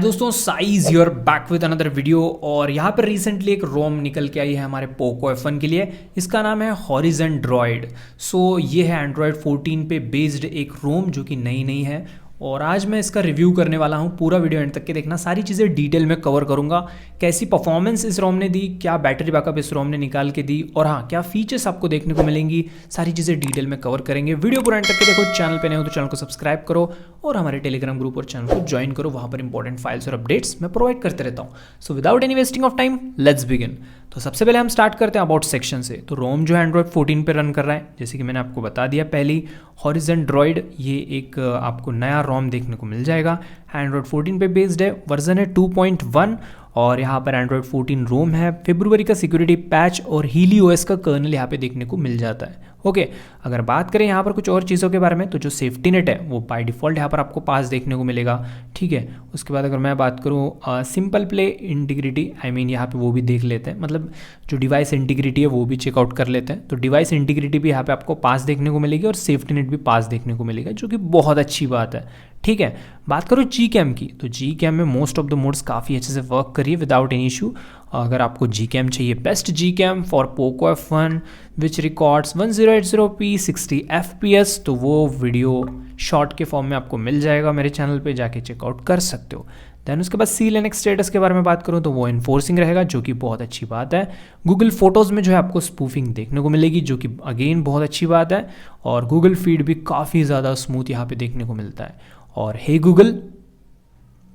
दोस्तों size you're back with another video. और यहाँ पर रिसेंटली एक रोम निकल के आई है हमारे पोको F1 के लिए। इसका नाम है हॉरिजन ड्रॉयड। सो ये है एंड्रॉयड 14 पे बेस्ड एक रोम जो कि नई है। और आज मैं इसका रिव्यू करने वाला हूँ। पूरा वीडियो एंड तक के देखना, सारी चीज़ें डिटेल में कवर करूँगा। कैसी परफॉर्मेंस इस रोम ने दी, क्या बैटरी बैकअप इस रोम ने निकाल के दी, और हाँ क्या फीचर्स आपको देखने को मिलेंगी, सारी चीज़ें डिटेल में कवर करेंगे। वीडियो पूरा एंड तक के देखो। चैनल पे नए हो तो चैनल को सब्सक्राइब करो और हमारे टेलीग्राम ग्रुप और चैनल को ज्वाइन करो। वहाँ पर इंपॉर्टेंट फाइल्स और अपडेट्स मैं प्रोवाइड करते रहता हूँ। So without any wasting of time let's begin. तो सबसे पहले हम स्टार्ट करते हैं अबाउट सेक्शन से। तो रोम जो है एंड्रॉयड 14 पे रन कर रहा है, जैसे कि मैंने आपको बता दिया पहले। हॉरिजन ड्रॉयड ये एक आपको नया रोम देखने को मिल जाएगा। एंड्रॉयड 14 पे बेस्ड है, वर्जन है 2.1 और यहाँ पर एंड्रॉयड 14 रोम है। फरवरी का सिक्योरिटी पैच और हीली ओएस का कर्नल यहाँ पे देखने को मिल जाता है। ओके, अगर बात करें यहाँ पर कुछ और चीज़ों के बारे में, तो जो सेफ्टी नेट है वो बाय डिफ़ॉल्ट यहाँ पर आपको पास देखने को मिलेगा। ठीक है, उसके बाद अगर मैं बात करूँ सिंपल प्ले इंटीग्रिटी, यहाँ पे वो भी देख लेते हैं, मतलब जो डिवाइस इंटीग्रिटी है वो भी चेकआउट कर लेते हैं। तो डिवाइस इंटीग्रिटी भी यहाँ पे आपको पास देखने को मिलेगी और सेफ्टी नेट भी पास देखने को मिलेगा, जो कि बहुत अच्छी बात है। ठीक है, बात करो जी कैम की, तो जी कैम में मोस्ट ऑफ द मोड्स काफ़ी अच्छे से वर्क करिए विदाउट एनी इशू। अगर आपको जी कैम चाहिए, best G cam for Poco F1 which records 1080p 60 fps, तो वो वीडियो शॉर्ट के फॉर्म में आपको मिल जाएगा। मेरे चैनल पे जाके चेकआउट कर सकते हो। देन उसके बाद CLNX स्टेटस के बारे में बात करूँ तो वो इन्फोर्सिंग रहेगा, जो कि बहुत अच्छी बात है। गूगल फोटोज़ में जो है आपको स्पूफिंग देखने को मिलेगी, जो कि अगेन बहुत अच्छी बात है। और गूगल फीड भी काफ़ी ज़्यादा स्मूथ यहाँ पे देखने को मिलता है। और हे गूगल,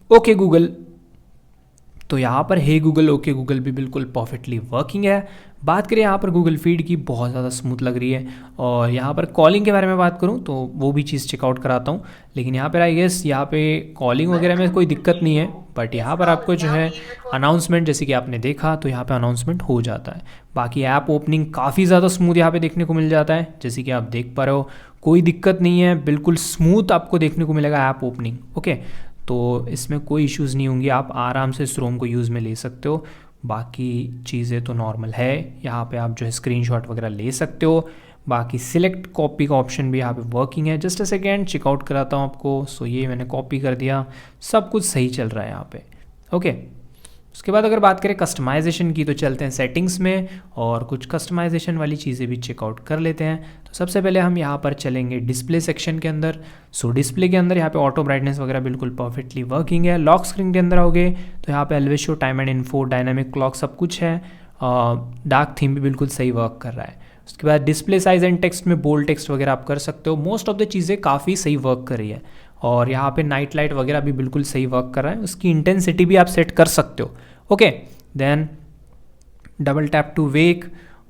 ओके गूगल, तो यहाँ पर हे गूगल, ओके गूगल भी बिल्कुल परफेक्टली वर्किंग है। बात करें यहाँ पर गूगल फीड की, बहुत ज़्यादा स्मूथ लग रही है। और यहाँ पर कॉलिंग के बारे में बात करूँ तो वो भी चीज़ चेकआउट कराता हूँ, लेकिन यहाँ पर आई गेस यहाँ पे कॉलिंग वगैरह में कोई दिक्कत नहीं है। बट यहाँ पर आपको जो है अनाउंसमेंट, जैसे कि आपने देखा, तो यहाँ पे अनाउंसमेंट हो जाता है। बाकी ऐप ओपनिंग काफ़ी ज़्यादा स्मूथ यहाँ पे देखने को मिल जाता है, जैसे कि आप देख पा रहे हो, कोई दिक्कत नहीं है, बिल्कुल स्मूथ आपको देखने को मिलेगा ऐप ओपनिंग। ओके, तो इसमें कोई इश्यूज़ नहीं होंगे, आप आराम से इस रोम को यूज़ में ले सकते हो। बाकी चीज़ें तो नॉर्मल है। यहाँ पे आप जो है स्क्रीनशॉट वगैरह ले सकते हो। बाकी सिलेक्ट कॉपी का ऑप्शन भी यहाँ पे वर्किंग है। जस्ट अ सेकेंड, चेकआउट कराता हूँ आपको। सो ये मैंने कॉपी कर दिया, सब कुछ सही चल रहा है यहाँ पे। ओके, उसके बाद अगर बात करें कस्टमाइजेशन की, तो चलते हैं सेटिंग्स में और कुछ कस्टमाइजेशन वाली चीज़ें भी चेकआउट कर लेते हैं। तो सबसे पहले हम यहाँ पर चलेंगे डिस्प्ले सेक्शन के अंदर। सो डिस्प्ले के अंदर यहाँ पे ऑटो ब्राइटनेस वगैरह बिल्कुल परफेक्टली वर्किंग है। लॉक स्क्रीन के अंदर आओगे तो यहाँ पे always show, time and info, dynamic clock सब कुछ है। डार्क थीम भी बिल्कुल सही वर्क कर रहा है। उसके बाद डिस्प्ले साइज एंड टेक्स्ट में बोल्ड टेक्स्ट वगैरह आप कर सकते हो। मोस्ट ऑफ द चीज़ें काफ़ी सही वर्क कर रही है। और यहाँ पे नाइट लाइट वगैरह भी बिल्कुल सही वर्क कर रहा है। उसकी इंटेंसिटी भी आप सेट कर सकते हो। Okay, then double tap to wake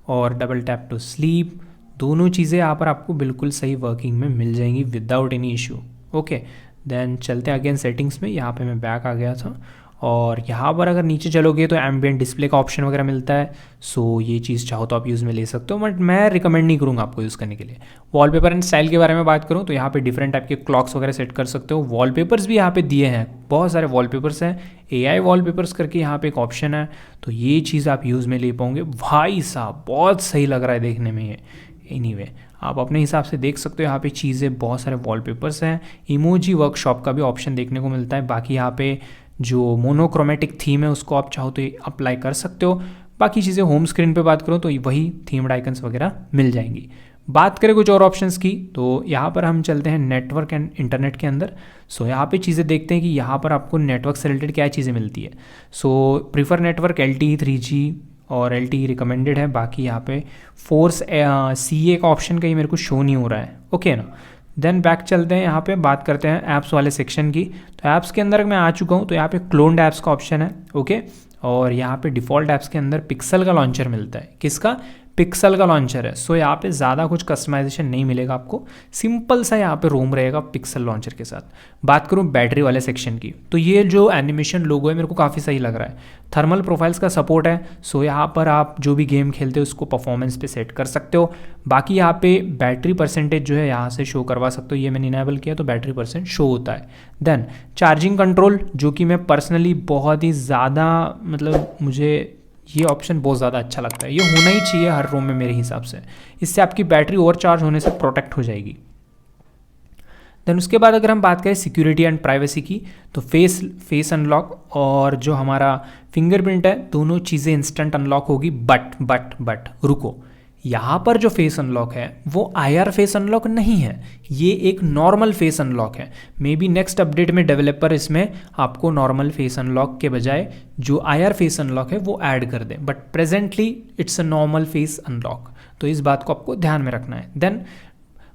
और डबल टैप टू स्लीप, दोनों चीज़ें यहाँ पर आपको बिल्कुल सही वर्किंग में मिल जाएंगी without any issue. Okay, then चलते हैं अगेन सेटिंग्स में। यहाँ पे मैं बैक आ गया था और यहाँ पर अगर नीचे चलोगे तो एम्बिएंट डिस्प्ले का ऑप्शन वगैरह मिलता है। सो ये चीज़ चाहो तो आप यूज़ में ले सकते हो, बट मैं रिकमेंड नहीं करूँगा आपको यूज़ करने के लिए। वॉलपेपर एंड स्टाइल के बारे में बात करूँ तो यहाँ पे डिफरेंट टाइप के क्लॉक्स वगैरह सेट कर सकते हो। वॉलपेपर्स भी यहाँ पे दिए हैं, बहुत सारे वॉलपेपर्स हैं। AI वॉलपेपर्स करके यहाँ पे एक ऑप्शन है, तो ये चीज़ आप यूज़ में ले पाओगे। भाई साहब बहुत सही लग रहा है देखने में ये। एनीवे, आप अपने हिसाब से देख सकते हो। यहाँ पे चीज़ें, बहुत सारे वॉलपेपर्स हैं। इमोजी वर्कशॉप का भी ऑप्शन देखने को मिलता है। बाकी यहाँ पे जो मोनोक्रोमेटिक थीम है उसको आप चाहो तो अप्लाई कर सकते हो। बाकी चीज़ें होम स्क्रीन पे बात करो तो वही थीम्ड आइकन्स वगैरह मिल जाएंगी। बात करें कुछ और ऑप्शंस की, तो यहाँ पर हम चलते हैं नेटवर्क एंड इंटरनेट के अंदर। सो यहाँ पे चीज़ें देखते हैं कि यहाँ पर आपको नेटवर्क से रिलेटेड क्या चीज़ें मिलती है। सो प्रीफर नेटवर्क LTE 3G और LTE रिकमेंडेड है। बाकी यहाँ पे फोर्स CA का ऑप्शन कहीं मेरे को शो नहीं हो रहा है। ओके ना, देन बैक चलते हैं। यहाँ पे बात करते हैं ऐप्स वाले सेक्शन की। तो ऐप्स के अंदर मैं आ चुका हूँ, तो यहाँ पे क्लोन्ड ऐप्स का ऑप्शन है। ओके, और यहाँ पे डिफ़ॉल्ट ऐप्स के अंदर पिक्सल का लॉन्चर मिलता है। किसका? पिक्सल का लॉन्चर है। सो यहाँ पे ज़्यादा कुछ कस्टमाइजेशन नहीं मिलेगा आपको, सिंपल सा यहाँ पे रोम रहेगा पिक्सल लॉन्चर के साथ। बात करूँ बैटरी वाले सेक्शन की, तो ये जो एनिमेशन लोगो है मेरे को काफ़ी सही लग रहा है। थर्मल प्रोफाइल्स का सपोर्ट है। सो यहाँ पर आप जो भी गेम खेलते हो उसको परफॉर्मेंस पे सेट कर सकते हो। बाकी यहाँ पे बैटरी परसेंटेज जो है यहाँ से शो करवा सकते हो। ये मैंने इनेबल किया तो बैटरी परसेंट शो होता है। देन चार्जिंग कंट्रोल, जो कि मैं पर्सनली बहुत ही ज़्यादा, मतलब मुझे ये ऑप्शन बहुत ज़्यादा अच्छा लगता है। ये होना ही चाहिए हर रोम में मेरे हिसाब से। इससे आपकी बैटरी ओवरचार्ज होने से प्रोटेक्ट हो जाएगी। देन उसके बाद अगर हम बात करें सिक्योरिटी एंड प्राइवेसी की, तो फेस अनलॉक और जो हमारा फिंगरप्रिंट है दोनों चीज़ें इंस्टेंट अनलॉक होगी। बट रुको, यहाँ पर जो फेस अनलॉक है वो IR फेस अनलॉक नहीं है, ये एक नॉर्मल फेस अनलॉक है। मे बी नेक्स्ट अपडेट में डेवलपर इसमें आपको नॉर्मल फेस अनलॉक के बजाय जो IR फेस अनलॉक है वो ऐड कर दे, but presently it's a normal face unlock. तो इस बात को आपको ध्यान में रखना है। देन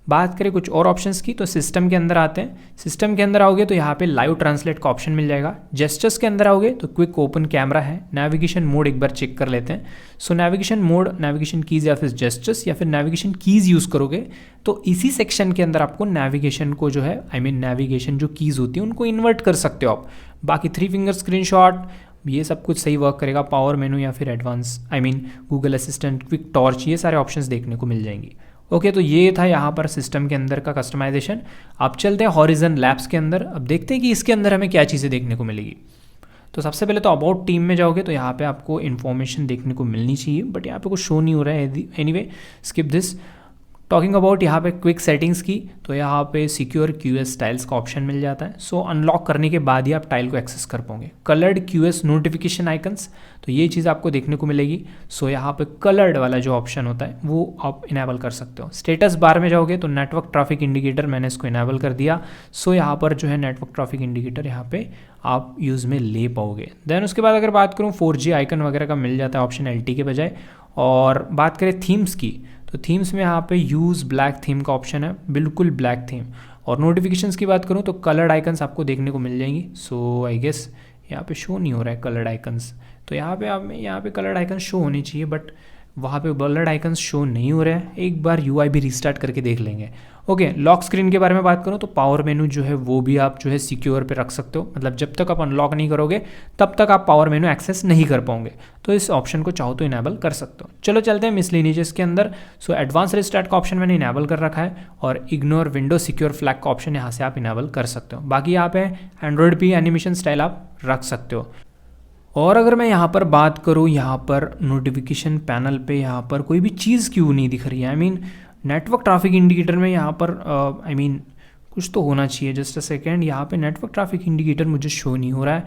बात करें कुछ और ऑप्शंस की, तो सिस्टम के अंदर आते हैं। सिस्टम के अंदर आओगे तो यहाँ पे लाइव ट्रांसलेट का ऑप्शन मिल जाएगा। जेस्चर्स के अंदर आओगे तो क्विक ओपन कैमरा है। नेविगेशन मोड एक बार चेक कर लेते हैं। सो नेविगेशन मोड, नेविगेशन कीज़ या फिर जेस्चर्स या फिर नेविगेशन कीज़ यूज़ करोगे तो इसी सेक्शन के अंदर आपको नेविगेशन को जो है नेविगेशन जो कीज़ होती है उनको इन्वर्ट कर सकते हो आप। बाकी 3 फिंगर स्क्रीनशॉट ये सब कुछ सही वर्क करेगा। पावर मेनू या फिर advance Google assistant, quick torch, ये सारे ऑप्शंस देखने को मिल जाएंगी। ओके, तो ये था यहाँ पर सिस्टम के अंदर का कस्टमाइजेशन। अब चलते हैं हॉरिजन लैब्स के अंदर। अब देखते हैं कि इसके अंदर हमें क्या चीज़ें देखने को मिलेगी। तो सबसे पहले तो अबाउट टीम में जाओगे तो यहाँ पे आपको इन्फॉर्मेशन देखने को मिलनी चाहिए, बट यहाँ पे कुछ शो नहीं हो रहा है। Anyway skip this. Talking about यहाँ पे क्विक सेटिंग्स की, तो यहाँ पे सिक्योर QS टाइल्स का ऑप्शन मिल जाता है। सो अनलॉक करने के बाद ही आप टाइल को एक्सेस कर पाओगे। कलर्ड QS नोटिफिकेशन आइकन्स, तो ये चीज़ आपको देखने को मिलेगी। सो यहाँ पे कलर्ड वाला जो ऑप्शन होता है वो आप इनेबल कर सकते हो। स्टेटस बार में जाओगे तो नेटवर्क ट्रैफिक इंडिकेटर मैंने इसको इनेबल कर दिया। सो यहाँ पर जो है नेटवर्क ट्रैफिक इंडिकेटर यहाँ पे आप यूज़ में ले पाओगे। देन उसके बाद अगर बात करूँ 4G आइकन वगैरह का मिल जाता है ऑप्शन LT के बजाय। और बात करें थीम्स की, तो थीम्स में यहाँ पे यूज़ ब्लैक थीम का ऑप्शन है, बिल्कुल ब्लैक थीम। और नोटिफिकेशंस की बात करूँ तो कलर्ड आइकन्स आपको देखने को मिल जाएंगी। सो आई गेस यहाँ पे शो नहीं हो रहा है कलर्ड आइकन्स, तो यहाँ पे कलर्ड आइकन्स शो होनी चाहिए, बट वहाँ पे कलर्ड आइकन्स शो नहीं हो रहे हैं। एक बार UI भी रीस्टार्ट करके देख लेंगे। ओके, लॉक स्क्रीन के बारे में बात करूँ तो पावर मेनू जो है वो भी आप जो है सिक्योर पे रख सकते हो, मतलब जब तक आप अनलॉक नहीं करोगे तब तक आप पावर मेनू एक्सेस नहीं कर पाओगे। तो इस ऑप्शन को चाहो तो इनेबल कर सकते हो। चलो चलते हैं मिसलिनियस के अंदर। सो एडवांस रिस्टार्ट का ऑप्शन मैंने इनेबल कर रखा है और इग्नोर विंडो सिक्योर फ्लैग का ऑप्शन यहाँ से आप इनेबल कर सकते हो। बाकी यहाँ पे एंड्रॉयड भी एनिमेशन स्टाइल आप रख सकते हो। और अगर मैं यहाँ पर बात करूँ, यहाँ पर नोटिफिकेशन पैनल पे यहाँ पर कोई भी चीज़ क्यों नहीं दिख रही है। नेटवर्क ट्रैफिक इंडिकेटर में यहाँ पर कुछ तो होना चाहिए। जस्ट अ सेकेंड, यहाँ पे नेटवर्क ट्रैफिक इंडिकेटर मुझे शो नहीं हो रहा है,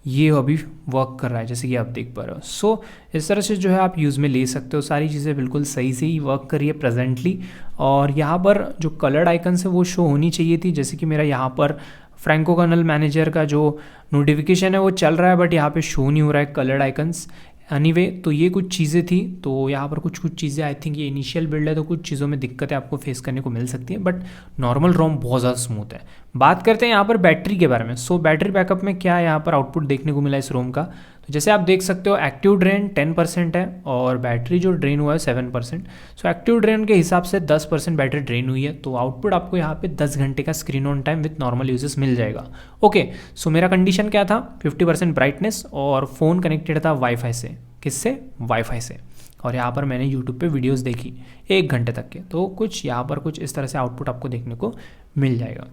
ये अभी वर्क कर रहा है जैसे कि आप देख पा रहे हो। सो इस तरह से जो है आप यूज़ में ले सकते हो। सारी चीज़ें बिल्कुल सही से ही वर्क कर रही है प्रेजेंटली। और यहाँ पर जो कलर्ड आइकन्स है वो शो होनी चाहिए थी, जैसे कि मेरा यहाँ पर फ्रैंको कर्नल मैनेजर का जो नोटिफिकेशन है वो चल रहा है, बट यहाँ पे शो नहीं हो रहा है कलर्ड आइकन्स। एनीवे, तो ये कुछ चीज़ें थी। तो यहाँ पर कुछ चीज़ें, आई थिंक ये इनिशियल बिल्ड है तो कुछ चीज़ों में दिक्कतें आपको फेस करने को मिल सकती है, बट नॉर्मल रोम बहुत ज़्यादा स्मूथ है। बात करते हैं यहाँ पर बैटरी के बारे में। सो बैटरी बैकअप में क्या यहाँ पर आउटपुट देखने को मिला इस रोम का, तो जैसे आप देख सकते हो एक्टिव ड्रेन 10% है और बैटरी जो ड्रेन हुआ है 7%। सो एक्टिव ड्रेन के हिसाब से 10% बैटरी ड्रेन हुई है, तो आउटपुट आपको यहाँ पे 10 घंटे का screen on time with normal usages मिल जाएगा। ओके, सो मेरा कंडीशन क्या था, 50% ब्राइटनेस और फ़ोन कनेक्टेड था वाईफाई से। किससे? वाईफाई से। और यहाँ पर मैंने यूट्यूब पे वीडियोस देखी 1 घंटे तक के, तो कुछ यहाँ पर कुछ इस तरह से आउटपुट आपको देखने को मिल जाएगा।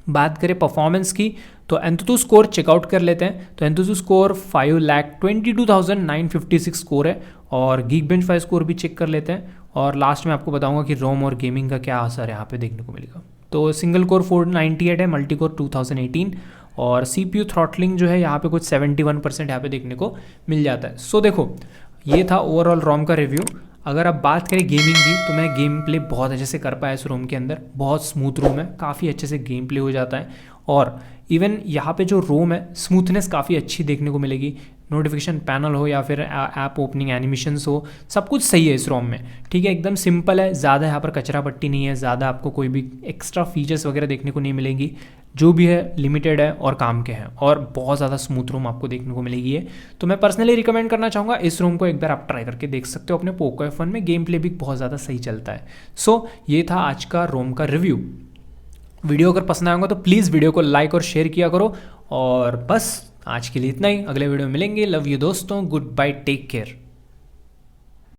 बात करें परफॉर्मेंस की, तो एंथुतु स्कोर चेकआउट कर लेते हैं। तो एंथुतु स्कोर 5,22,956 स्कोर है और गीकबेंच 5 स्कोर भी चेक कर लेते हैं। और लास्ट में आपको बताऊंगा कि रोम और गेमिंग का क्या असर यहाँ पे देखने को मिलेगा। तो सिंगल कोर 498 है, मल्टी कोर 2018 और CPU थ्रॉटलिंग जो है यहाँ पे कुछ 71% यहाँ पे देखने को मिल जाता है। सो देखो, ये था ओवरऑल रोम का रिव्यू। अगर आप बात करें गेमिंग की, तो मैं गेम प्ले बहुत अच्छे से कर पाया इस रोम के अंदर। बहुत स्मूथ रोम है, काफ़ी अच्छे से गेम प्ले हो जाता है और इवन यहाँ पे जो रोम है स्मूथनेस काफ़ी अच्छी देखने को मिलेगी। नोटिफिकेशन पैनल हो या फिर ऐप ओपनिंग एनिमेशंस हो, सब कुछ सही है इस रोम में। ठीक है, एकदम सिंपल है, ज़्यादा यहाँ पर कचरा पट्टी नहीं है, ज़्यादा आपको कोई भी एक्स्ट्रा फीचर्स वगैरह देखने को नहीं मिलेंगी। जो भी है लिमिटेड है और काम के हैं और बहुत ज़्यादा स्मूथ रोम आपको देखने को मिलेगी है। तो मैं पर्सनली रिकमेंड करना चाहूँगा इस रोम को, एक बार आप ट्राई करके देख सकते हो अपने पोको F1 में। गेम प्ले भी बहुत ज़्यादा सही चलता है। सो ये था आज का रोम का रिव्यू। वीडियो अगर पसंद आएगा तो प्लीज़ वीडियो को लाइक और शेयर किया करो। और बस आज के लिए इतना ही, अगले वीडियो में मिलेंगे। लव यू दोस्तों, गुड बाय, टेक केयर।